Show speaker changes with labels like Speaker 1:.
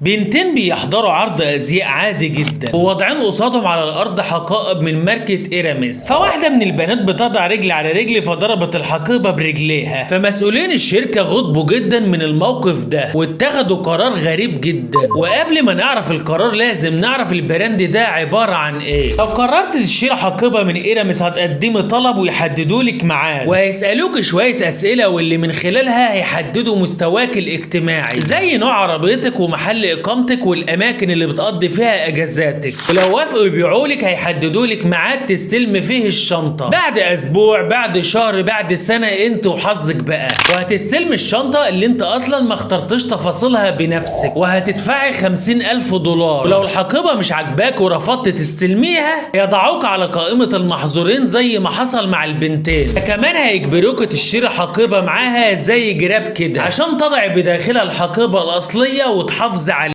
Speaker 1: بنتين بيحضروا عرض ازياء عادي جدا وواضعين قصادهم على الارض حقائب من ماركة ايراميس. فواحدة من البنات بتضع رجل على رجل فضربت الحقيبة برجليها. فمسؤولين الشركة غضبوا جدا من الموقف ده واتخذوا قرار غريب جدا. وقبل ما نعرف القرار لازم نعرف البراند ده عبارة عن ايه. لو قررت تشتري حقيبة من ايراميس هتقدمي طلب ويحددوا لك ميعاد وهيسألوك شوية اسئلة واللي من خلالها هيحددوا مستواك الاجتماعي زي نوع عربيتك ومحل اقامتك والاماكن اللي بتقضي فيها اجازاتك. ولو وافقوا يبيعوا لك هيحددوا لك ميعاد تستلم فيه الشنطه بعد اسبوع بعد شهر بعد سنه انت وحظك بقى. وهتستلم الشنطه اللي انت اصلا ما اخترتش تفاصيلها بنفسك وهتدفعي $50,000. ولو الحقيبه مش عاجباك ورفضت تستلميها يضعوك على قائمه المحظورين زي ما حصل مع البنتين. كمان هيجبروك تشتري حقيبه معاها زي جراب كده عشان تضعي بداخلها الحقيبه الاصليه وتحافظي